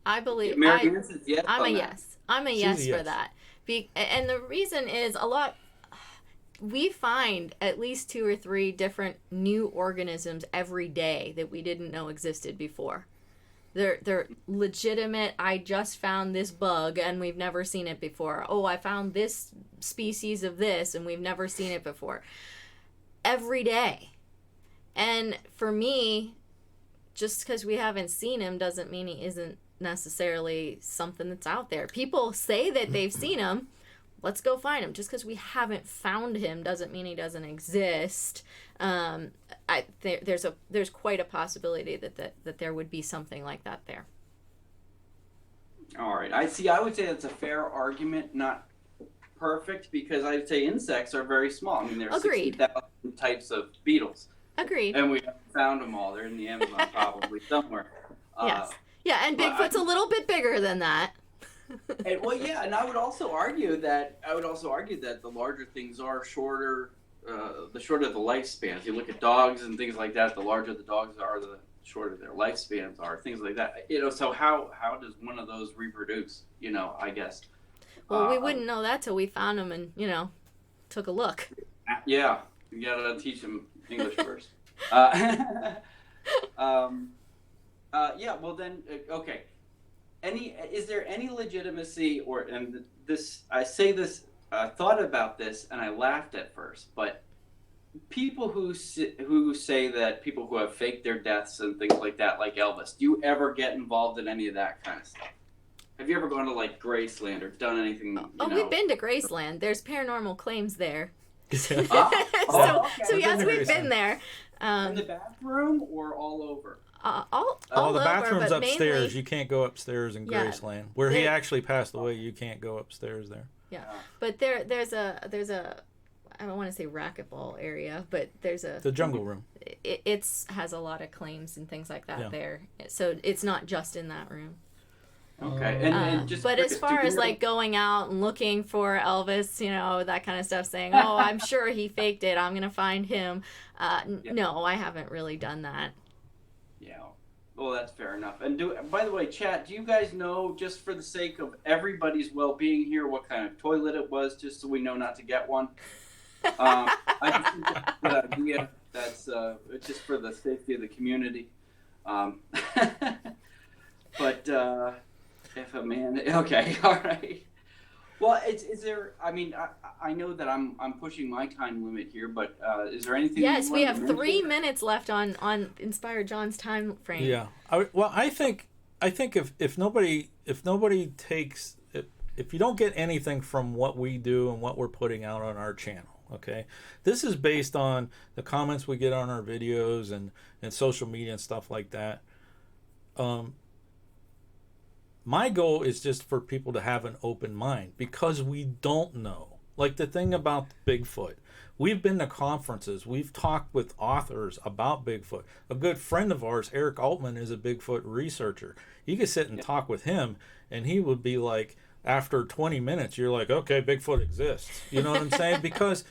I believe. American says yes. I'm a yes. I'm a yes yes for that. And the reason is we find at least 2 or 3 different new organisms every day that we didn't know existed before. They're legitimate. I just found this bug and we've never seen it before. Oh, I found this species of this and we've never seen it before. Every day. And for me, just because we haven't seen him doesn't mean he isn't necessarily something that's out there. People say that they've seen him. Let's go find him. Just because we haven't found him doesn't mean he doesn't exist. There's quite a possibility that there would be something like that there. All right. I would say that's a fair argument, not perfect, because I'd say insects are very small. I mean, there's 60,000 types of beetles. Agreed. And we haven't found them all. They're in the Amazon probably somewhere. Yes. Yeah, and Bigfoot's a little bit bigger than that. And I would also argue that the larger things are shorter. The shorter the lifespan. If you look at dogs and things like that, the larger the dogs are, the shorter their lifespans are. Things like that. You know, so how does one of those reproduce? You know, I guess. Well, we wouldn't know that till we found him and, took a look. Yeah, you gotta teach them English first. Yeah, well then, okay. Is there any legitimacy, I thought about this and I laughed at first, but people who say that people who have faked their deaths and things like that, like Elvis, do you ever get involved in any of that kind of stuff? Have you ever gone to like Graceland or done anything? We've been to Graceland. There's paranormal claims there. Okay. So yes, we've been there. In the bathroom or all over? All the bathroom's over, upstairs. Mainly, you can't go upstairs in Graceland. Where he actually passed away, you can't go upstairs there. Yeah, but there's a I don't want to say racquetball area, but there's the jungle room. It has a lot of claims and things like that there. So it's not just in that room. Okay, and just but as far as like going out and looking for Elvis, that kind of stuff, saying, "Oh, I'm sure he faked it. I'm gonna find him." No, I haven't really done that. Yeah, well, that's fair enough. And by the way, chat, do you guys know, just for the sake of everybody's well-being here, what kind of toilet it was, just so we know not to get one? I just think that's a good idea. That's just for the safety of the community. But if a man, okay, all right. Well, is there? I mean, I know that I'm pushing my time limit here, but is there anything? Yes, we have 3 minutes left on Inspired John's time frame. Yeah. I think if nobody takes, if you don't get anything from what we do and what we're putting out on our channel, okay, this is based on the comments we get on our videos and social media and stuff like that. My goal is just for people to have an open mind, because we don't know. Like the thing about Bigfoot, we've been to conferences, we've talked with authors about Bigfoot. A good friend of ours, Eric Altman, is a Bigfoot researcher. You could sit and talk with him and he would be like, after 20 minutes, you're like, okay, Bigfoot exists. You know what I'm saying? Because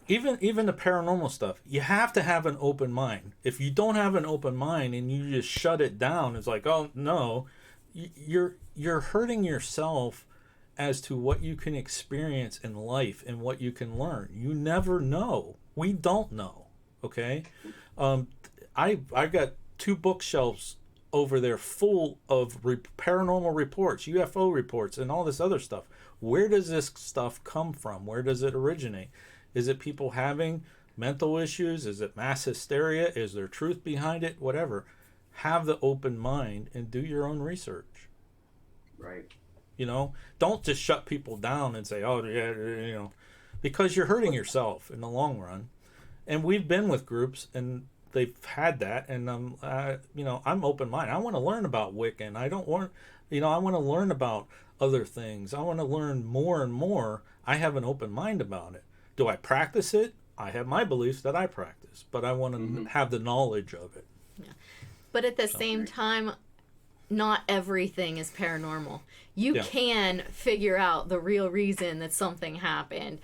even the paranormal stuff, you have to have an open mind. If you don't have an open mind and you just shut it down, it's like, oh no, you're hurting yourself as to what you can experience in life and what you can learn. You never know. We don't know. Okay, I got 2 bookshelves over there full of paranormal reports, UFO reports, and all this other stuff. Where does this stuff come from? Where does it originate? Is it people having mental issues? Is it mass hysteria? Is there truth behind it? Whatever. Have the open mind and do your own research. Right. Don't just shut people down and say, oh, yeah, because you're hurting yourself in the long run. And we've been with groups and they've had that. And, I'm open minded. I want to learn about Wiccan. I want to learn about other things. I want to learn more and more. I have an open mind about it. Do I practice it? I have my beliefs that I practice, but I want to have the knowledge of it. Yeah. But at the same time, not everything is paranormal. You can figure out the real reason that something happened.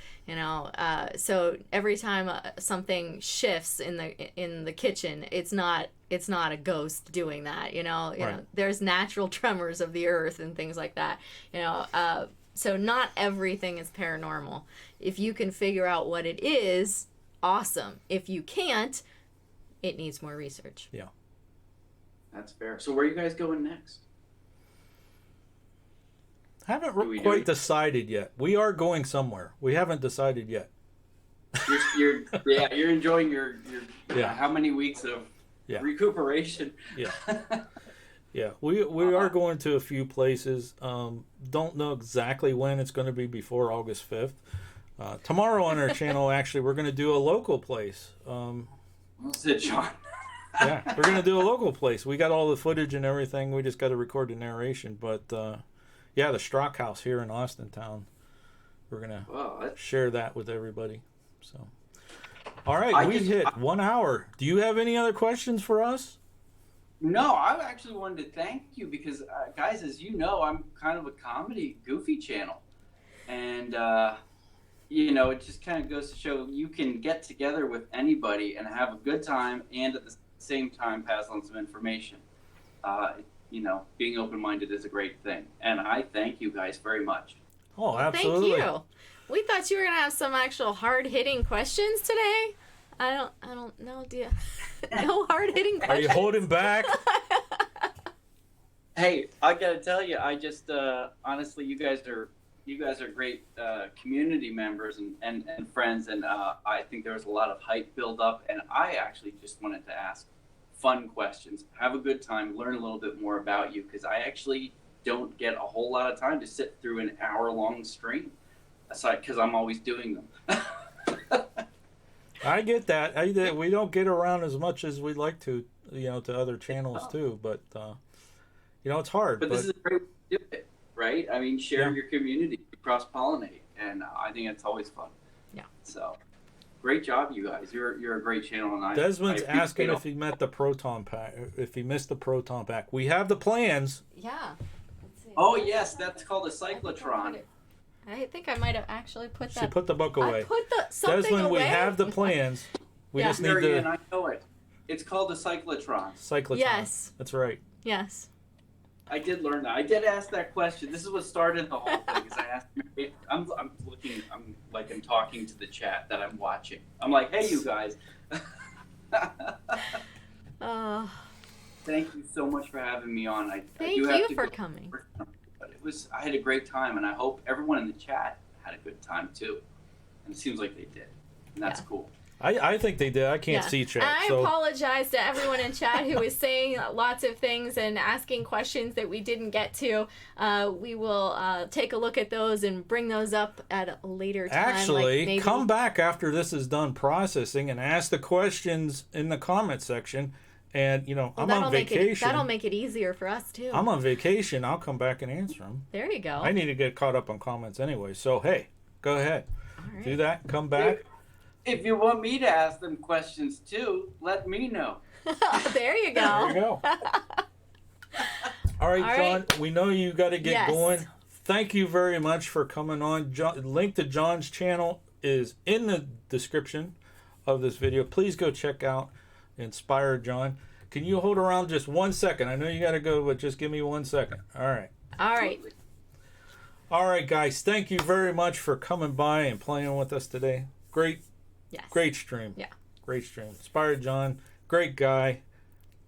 So every time something shifts in the kitchen, it's not a ghost doing that. Right. There's natural tremors of the earth and things like that. So not everything is paranormal. If you can figure out what it is, awesome. If you can't, it needs more research. Yeah. That's fair. So where are you guys going next? Haven't quite decided yet. We are going somewhere. We haven't decided yet. You're enjoying your how many weeks of recuperation? Yeah. Yeah, we are going to a few places. Don't know exactly when. It's going to be before August 5th. Tomorrow on our channel, actually, we're going to do a local place. What's it, John? Yeah, we're going to do a local place. We got all the footage and everything. We just got to record the narration. But, the Strock House here in Austin Town. We're going to share that with everybody. So, all right, we've hit 1 hour. Do you have any other questions for us? No, I actually wanted to thank you because, guys, as you know, I'm kind of a comedy goofy channel. And, it just kind of goes to show you can get together with anybody and have a good time and at the same time pass on some information. Being open-minded is a great thing. And I thank you guys very much. Oh, absolutely. Thank you. We thought you were gonna have some actual hard-hitting questions today. I don't know. Do you? No hard-hitting questions. Are you holding back? Hey, I gotta tell you, I just honestly, you guys are great community members and friends, and I think there was a lot of hype build up, and I actually just wanted to ask fun questions, have a good time, learn a little bit more about you, because I actually don't get a whole lot of time to sit through an hour-long stream, aside because I'm always doing them. I get that. We don't get around as much as we'd like to, to other channels too, but it's hard. But this is a great way to do it, right? I mean, share your community, cross-pollinate, and I think it's always fun. Yeah. So, great job, you guys. You're a great channel, and Desmond's asking if he met the proton pack, if he missed the proton pack. We have the plans. Yeah. Let's see. Oh yes, that's called a cyclotron. I think I might have actually put that. She put the book away. I put something Desmond, away. we have the plans. We just need Marianne, to. I know it. It's called a cyclotron. Cyclotron. Yes. That's right. Yes. I did learn that. I did ask that question. This is what started the whole thing. Is I asked. I'm looking. I'm talking to the chat that I'm watching. I'm like, hey, you guys. Thank you so much for having me on. Thank you for coming. But I had a great time, and I hope everyone in the chat had a good time too. And it seems like they did, and that's cool. I think they did. I can't see chat. And I apologize to everyone in chat who was saying lots of things and asking questions that we didn't get to. We will take a look at those and bring those up at a later time. Actually, come back after this is done processing and ask the questions in the comment section. And, I'm on vacation. That'll make it easier for us, too. I'm on vacation. I'll come back and answer them. There you go. I need to get caught up on comments anyway. So, hey, go ahead. All right. Do that. Come back. If you want me to ask them questions, too, let me know. There you go. There you go. All right, John, we know you got to get going. Thank you very much for coming on. Link to John's channel is in the description of this video. Please go check out Inspire John. Can you hold around just 1 second? I know you got to go, but just give me 1 second. All right. All right. All right, guys. Thank you very much for coming by and playing with us today. Great stream. Yeah. Great stream. Inspire John. Great guy.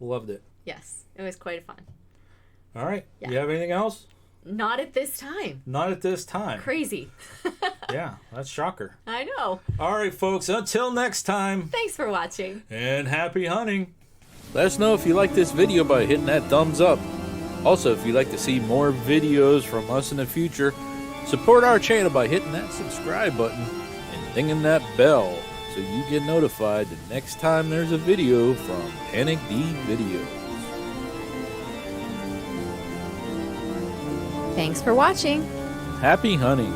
Loved it. Yes. It was quite fun. All right. Yeah. You have anything else? Not at this time. Not at this time. Crazy. Yeah, that's shocker. I know. All right, folks. Until next time. Thanks for watching. And happy hunting. Let us know if you like this video by hitting that thumbs up. Also, if you'd like to see more videos from us in the future, support our channel by hitting that subscribe button and dinging that bell so you get notified the next time there's a video from Panic D Videos. Thanks for watching. Happy hunting.